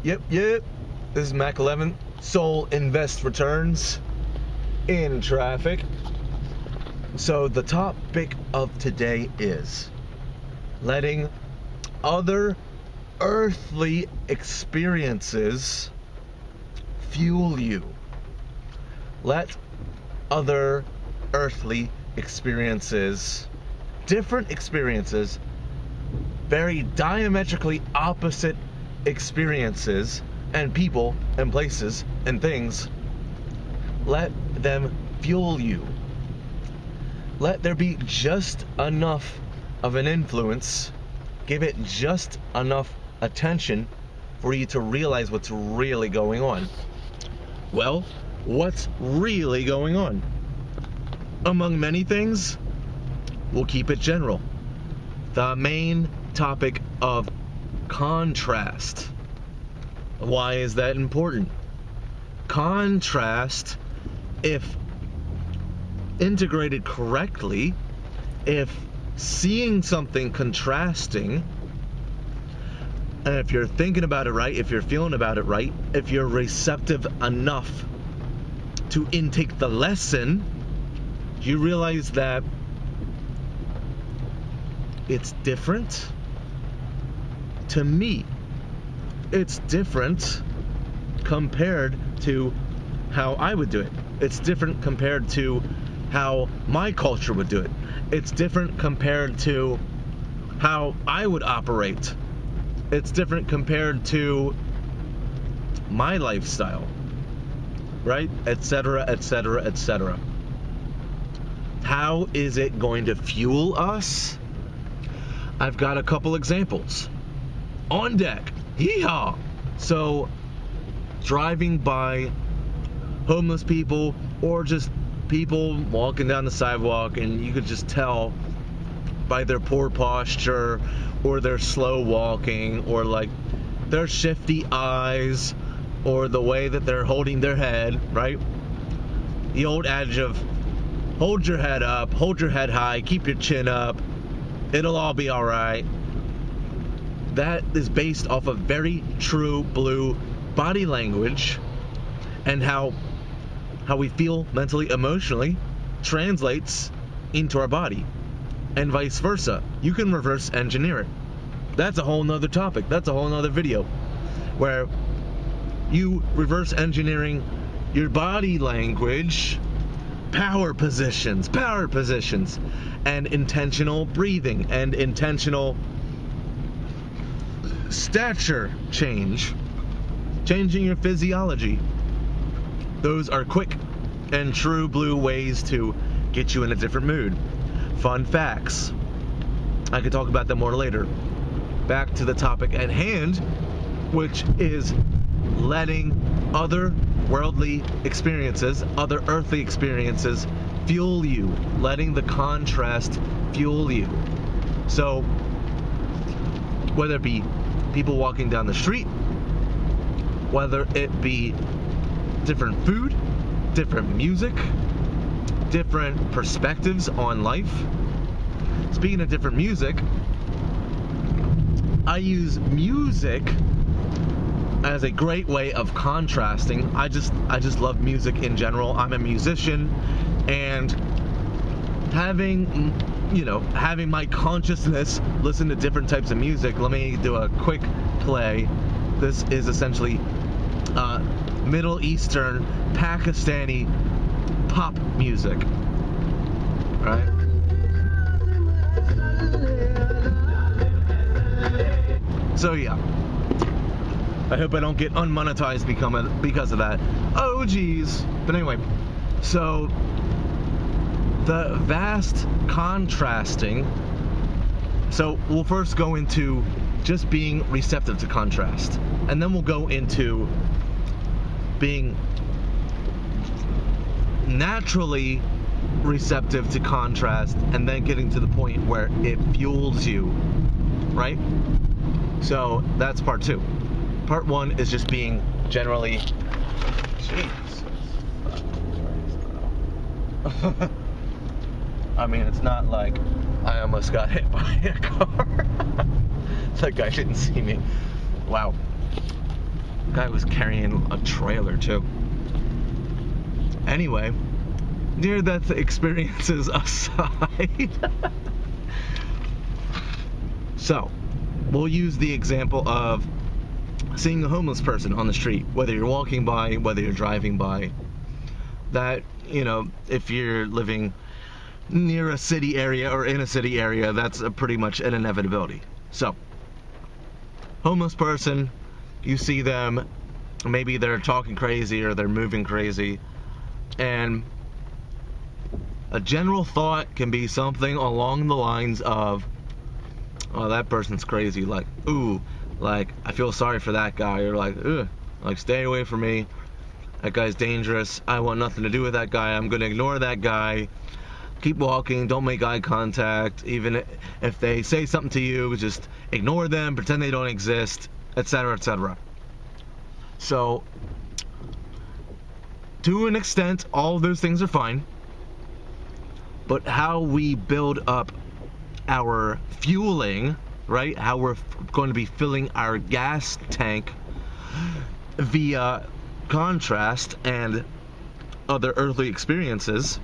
Yep. This is Mac 11. Soul Invest returns in traffic. So the topic of today is letting other earthly experiences fuel you. Let other earthly experiences, different experiences, very diametrically opposite experiences and people and places and things, let them fuel you. Let there be just enough of an influence, give it just enough attention for you to realize what's really going on. Well, what's really going on? Among many things, we'll keep it general. The main topic of contrast. Why is that important? Contrast, if integrated correctly, if seeing something contrasting, and if you're thinking about it right, if you're feeling about it right, if you're receptive enough to intake the lesson, you realize that it's different. To me, it's different compared to how I would do it. It's different compared to how my culture would do it. It's different compared to how I would operate. It's different compared to my lifestyle, right? Etc., etc., etc. How is it going to fuel us? I've got a couple examples. On deck. Yeehaw! So, driving by homeless people or just people walking down the sidewalk, and you could just tell by their poor posture or their slow walking or like their shifty eyes or the way that they're holding their head, right? The old adage of hold your head up, hold your head high, keep your chin up, it'll all be alright. That is based off of very true blue body language, and how we feel mentally, emotionally translates into our body, and vice versa. You can reverse engineer it. That's a whole nother topic. That's a whole nother video where you reverse engineering your body language, power positions, and intentional breathing and intentional stature change, changing your physiology. Those are quick and true blue ways to get you in a different mood. Fun facts. I could talk about them more later. Back to the topic at hand, which is letting other worldly experiences, other earthly experiences fuel you, letting the contrast fuel you. So, whether it be people walking down the street, whether it be different food, different music, different perspectives on life. Speaking of different music, I use music as a great way of contrasting. I just love music in general. I'm a musician, and having my consciousness listen to different types of music. Let me do a quick play. This is essentially Middle Eastern, Pakistani pop music, right? So yeah, I hope I don't get unmonetized because of that. Oh geez. But anyway, so the vast contrasting. So we'll first go into just being receptive to contrast, and then we'll go into being naturally receptive to contrast, and then getting to the point where it fuels you, right? So that's part 2. Part 1 is just being generally, Jesus. I mean, it's not like I almost got hit by a car. That guy didn't see me. Wow. Guy was carrying a trailer too. Anyway, near-death experiences aside. So, we'll use the example of seeing a homeless person on the street, whether you're walking by, whether you're driving by. That, if you're living near a city area or in a city area, that's pretty much an inevitability. So, homeless person, you see them, maybe they're talking crazy or they're moving crazy, and a general thought can be something along the lines of, oh, that person's crazy, like, ooh, like, I feel sorry for that guy, or like, ugh, like, stay away from me, that guy's dangerous, I want nothing to do with that guy, I'm gonna ignore that guy, keep walking, don't make eye contact, even if they say something to you, just ignore them, pretend they don't exist, etc., etc. So, to an extent, all of those things are fine, but how we build up our fueling, right, how we're going to be filling our gas tank via contrast and other earthly experiences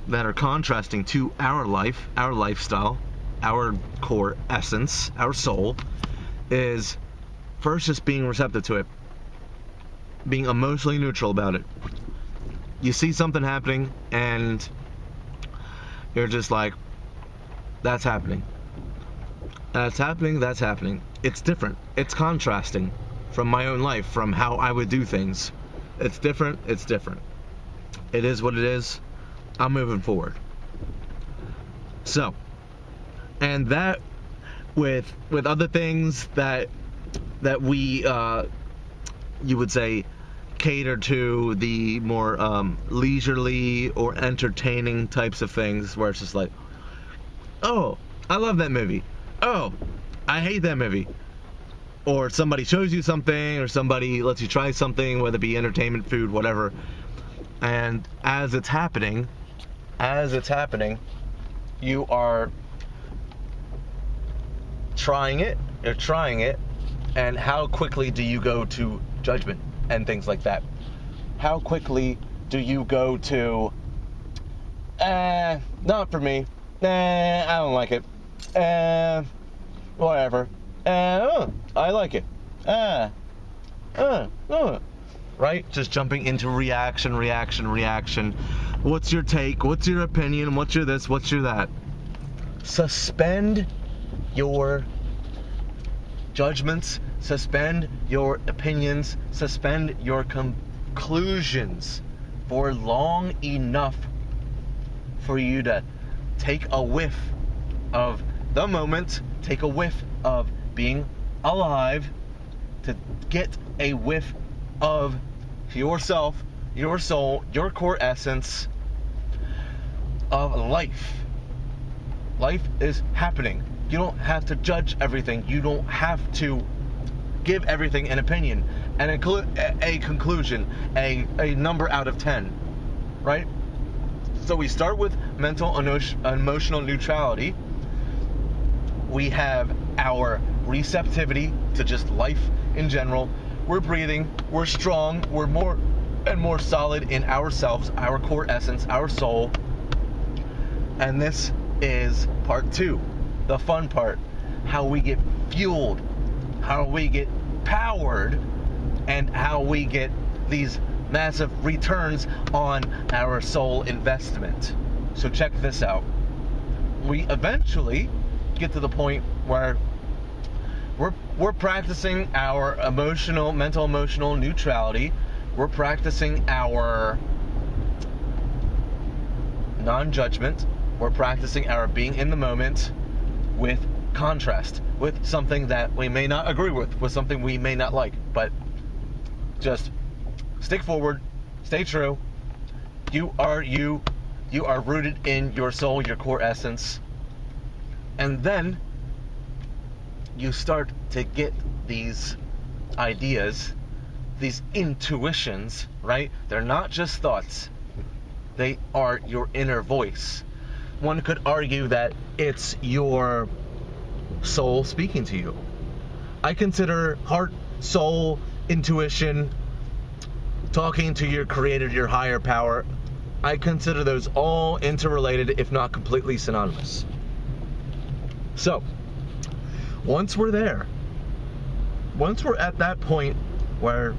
that are contrasting to our life, our lifestyle, our core essence, our soul, is first just being receptive to it, being emotionally neutral about it. You see something happening and you're just like, that's happening. That's happening, that's happening. It's different. It's contrasting from my own life, from how I would do things. It's different, it's different. It is what it is. I'm moving forward. So, and that with other things that we you would say cater to the more leisurely or entertaining types of things, where it's just like, oh, I love that movie. Oh, I hate that movie. Or somebody shows you something, or somebody lets you try something, whether it be entertainment, food, whatever. And as it's happening, you are trying it, and how quickly do you go to judgment and things like that? How quickly do you go to, not for me, I don't like it, whatever, I like it, right? Just jumping into reaction. What's your take? What's your opinion? What's your this? What's your that? Suspend your judgments, suspend your opinions, suspend your conclusions for long enough for you to take a whiff of the moment, take a whiff of being alive, to get a whiff of yourself, your soul, your core essence of life. Life is happening. You don't have to judge everything. You don't have to give everything an opinion and a conclusion, a number out of 10, right? So we start with mental emotional neutrality. We have our receptivity to just life in general. We're breathing, we're strong, we're more and more solid in ourselves, our core essence, our soul. And this is part 2, the fun part, how we get fueled, how we get powered, and how we get these massive returns on our soul investment. So check this out. We eventually get to the point where we're practicing our mental emotional neutrality. We're practicing our non-judgment. We're practicing our being in the moment with contrast, with something that we may not agree with something we may not like, but just stick forward, stay true. You are rooted in your soul, your core essence. And then you start to get these ideas, these intuitions, right? They're not just thoughts. They are your inner voice. One could argue that it's your soul speaking to you. I consider heart, soul, intuition, talking to your creator, your higher power, I consider those all interrelated, if not completely synonymous. So, once we're there, once we're at that point where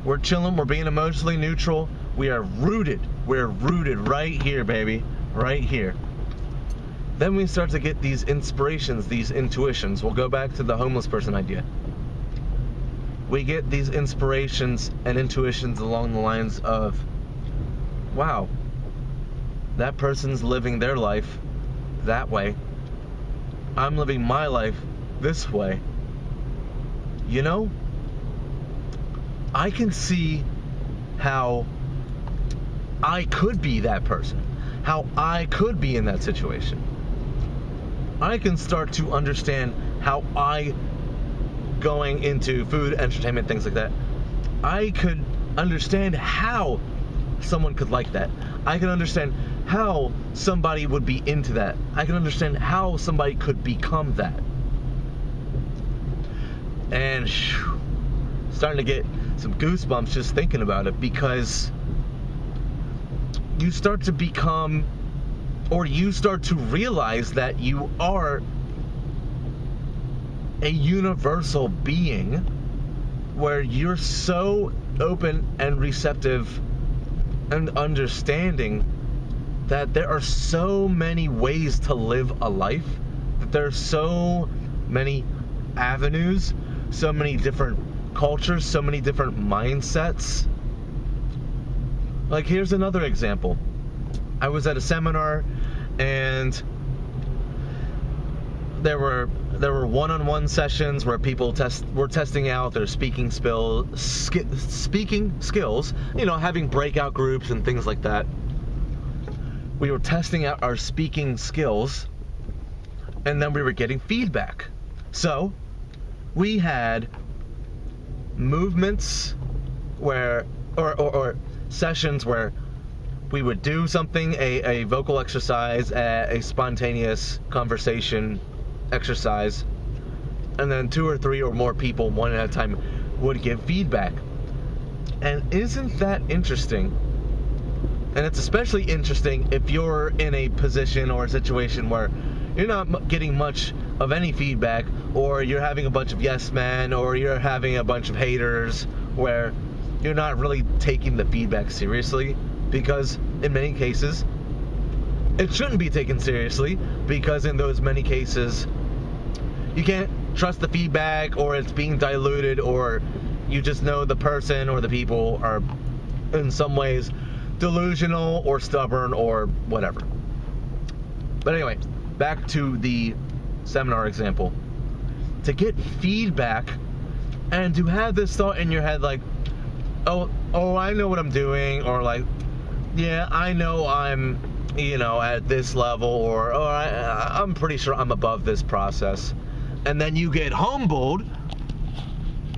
we're chilling, we're being emotionally neutral, we're rooted right here, baby, right here. Then we start to get these inspirations, these intuitions. We'll go back to the homeless person idea. We get these inspirations and intuitions along the lines of, wow, that person's living their life that way. I'm living my life this way. You know, I can see how I could be that person, how I could be in that situation. I can start to understand how going into food, entertainment, things like that, I could understand how someone could like that. I can understand how somebody would be into that. I can understand how somebody could become that. And starting to get some goosebumps just thinking about it, because you start to become, or you start to realize that you are a universal being where you're so open and receptive and understanding that there are so many ways to live a life, that there are so many avenues, so many different cultures, so many different mindsets. Like, here's another example. I was at a seminar, and there were one-on-one sessions where people were testing out their speaking skills, you know, having breakout groups and things like that. We were testing out our speaking skills, and then we were getting feedback. So we had movements where, or sessions where we would do something, a vocal exercise, a spontaneous conversation exercise, and then 2 or 3 or more people, one at a time, would give feedback. And isn't that interesting? And it's especially interesting if you're in a position or a situation where you're not getting much of any feedback, or you're having a bunch of yes men, or you're having a bunch of haters, where you're not really taking the feedback seriously, because in many cases it shouldn't be taken seriously, because in those many cases you can't trust the feedback, or it's being diluted, or you just know the person or the people are in some ways delusional or stubborn or whatever. But anyway, back to the seminar example. To get feedback and to have this thought in your head like, oh, I know what I'm doing, or like, yeah, I know I'm, you know, at this level, or I'm pretty sure I'm above this process. And then you get humbled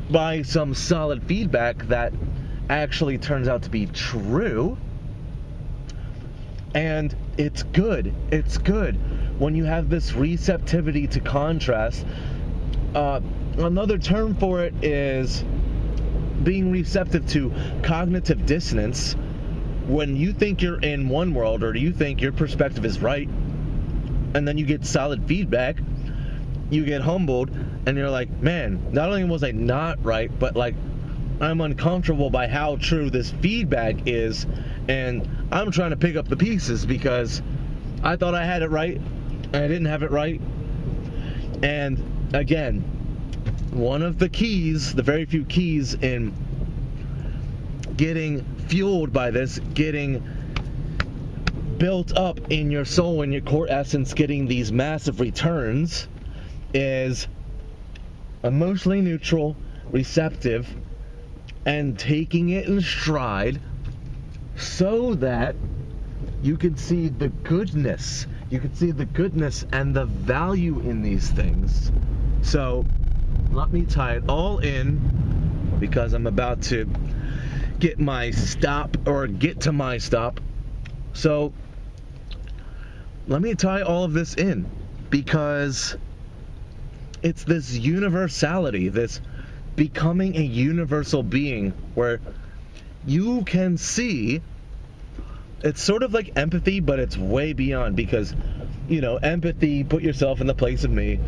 by some solid feedback that actually turns out to be true. And it's good. It's good when you have this receptivity to contrast. Another term for it is being receptive to cognitive dissonance. When you think you're in one world, or you think your perspective is right, and then you get solid feedback, you get humbled, and you're like, man, not only was I not right, but like, I'm uncomfortable by how true this feedback is, and I'm trying to pick up the pieces because I thought I had it right, and I didn't have it right. And again, one of the keys, the very few keys in getting fueled by this, getting built up in your soul, in your core essence, getting these massive returns, is emotionally neutral, receptive, and taking it in stride so that you can see the goodness. You can see the goodness and the value in these things. So let me tie it all in, because I'm about to get to my stop. So let me tie all of this in, because it's this universality, this becoming a universal being where you can see. It's sort of like empathy, but it's way beyond, because, empathy, put yourself in the place of me.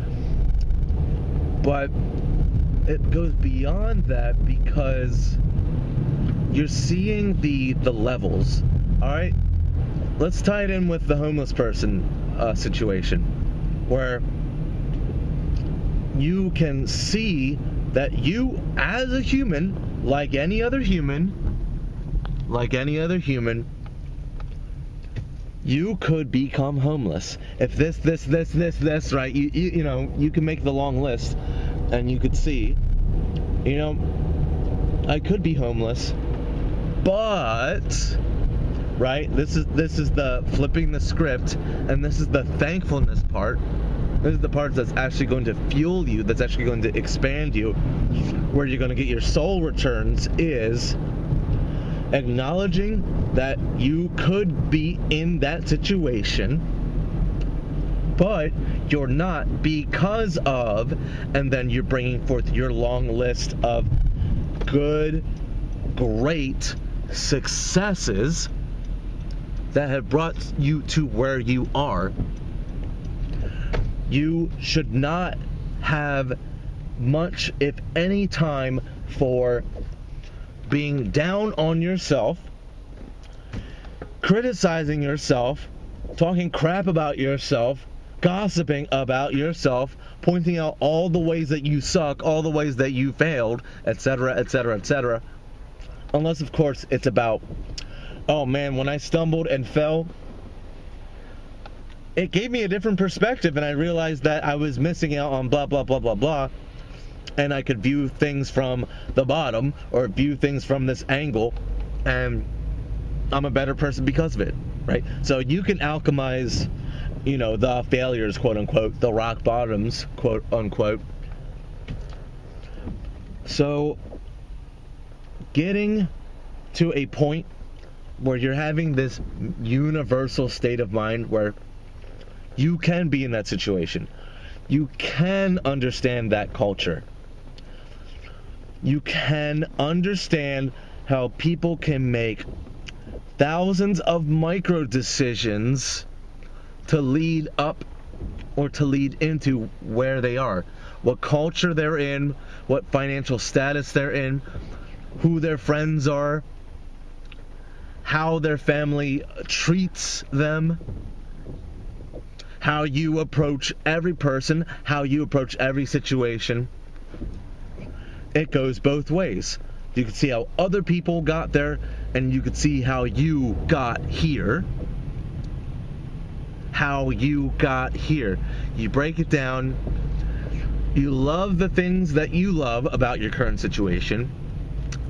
But it goes beyond that, because you're seeing the levels. All right? Let's tie it in with the homeless person situation, where you can see that you, as a human, like any other human, you could become homeless. If this, right? You can make the long list, and you could see, I could be homeless, but, right? This is the flipping the script, and this is the thankfulness part. This is the part that's actually going to fuel you, that's actually going to expand you, where you're going to get your soul returns, is acknowledging that you could be in that situation, but you're not because of, and then you're bringing forth your long list of good, great successes that have brought you to where you are. You should not have much, if any, time for being down on yourself, criticizing yourself, talking crap about yourself, gossiping about yourself, pointing out all the ways that you suck, all the ways that you failed, etc., etc., etc. Unless, of course, it's about, oh man, when I stumbled and fell, it gave me a different perspective, and I realized that I was missing out on blah, blah, blah, blah, blah. And I could view things from the bottom, or view things from this angle, and I'm a better person because of it, right? So you can alchemize, the failures, quote unquote, the rock bottoms, quote unquote. So getting to a point where you're having this universal state of mind where you can be in that situation. You can understand that culture. You can understand how people can make thousands of micro decisions to lead up or to lead into where they are. What culture they're in, what financial status they're in, who their friends are, how their family treats them, how you approach every person, how you approach every situation. It goes both ways. You can see how other people got there, and you can see how you got here. How you got here. You break it down. You love the things that you love about your current situation.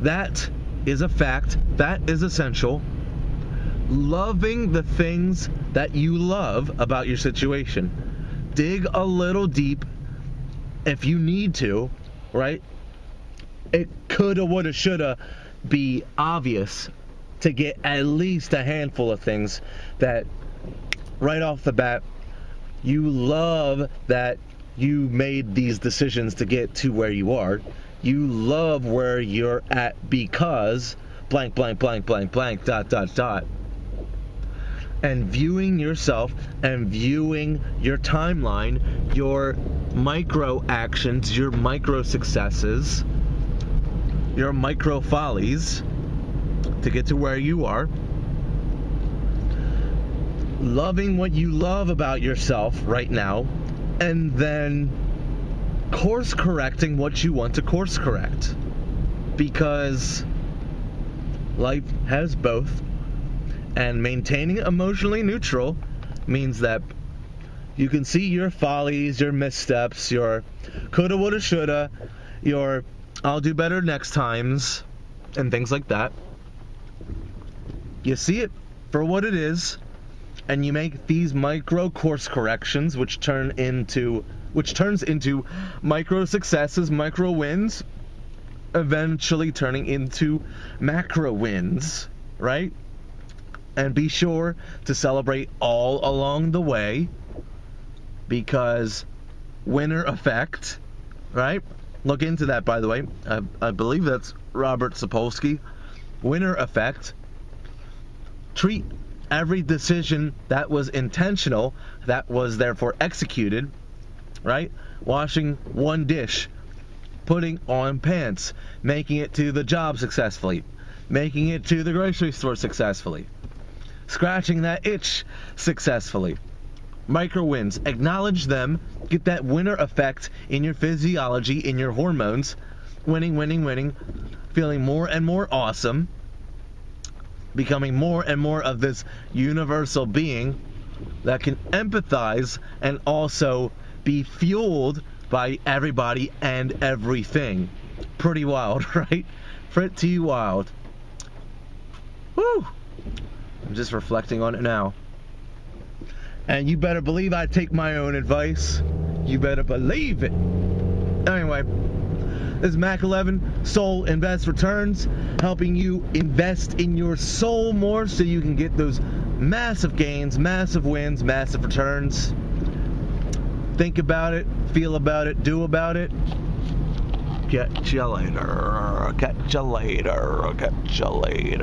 That is a fact. That is essential. Loving the things that you love about your situation. Dig a little deep if you need to, right? It coulda, woulda, shoulda be obvious to get at least a handful of things that right off the bat you love, that you made these decisions to get to where you are. You love where you're at because blank, blank, blank, blank, blank, dot, dot, dot. And viewing yourself and viewing your timeline, your micro actions, your micro successes, your micro follies to get to where you are. Loving what you love about yourself right now, and then course correcting what you want to course correct. Because life has both. And maintaining emotionally neutral means that you can see your follies, your missteps, your coulda, woulda, shoulda, your I'll do better next times, and things like that. You see it for what it is, and you make these micro course corrections, which turns into micro successes, micro wins, eventually turning into macro wins, right? And be sure to celebrate all along the way, because winner effect, right? Look into that, by the way. I believe that's Robert Sapolsky. Winner effect. Treat every decision that was intentional, that was therefore executed, right? Washing one dish, putting on pants, making it to the job successfully, making it to the grocery store successfully, scratching that itch successfully. Micro wins. Acknowledge them. Get that winner effect in your physiology, in your hormones. Winning, winning, winning. Feeling more and more awesome. Becoming more and more of this universal being that can empathize and also be fueled by everybody and everything. Pretty wild, right? Pretty wild. Woo! I'm just reflecting on it now. And you better believe I take my own advice. You better believe it. Anyway, this is Mac 11, Soul Invest Returns, helping you invest in your soul more so you can get those massive gains, massive wins, massive returns. Think about it, feel about it, do about it. Catch you later. Catch you later. Catch you later.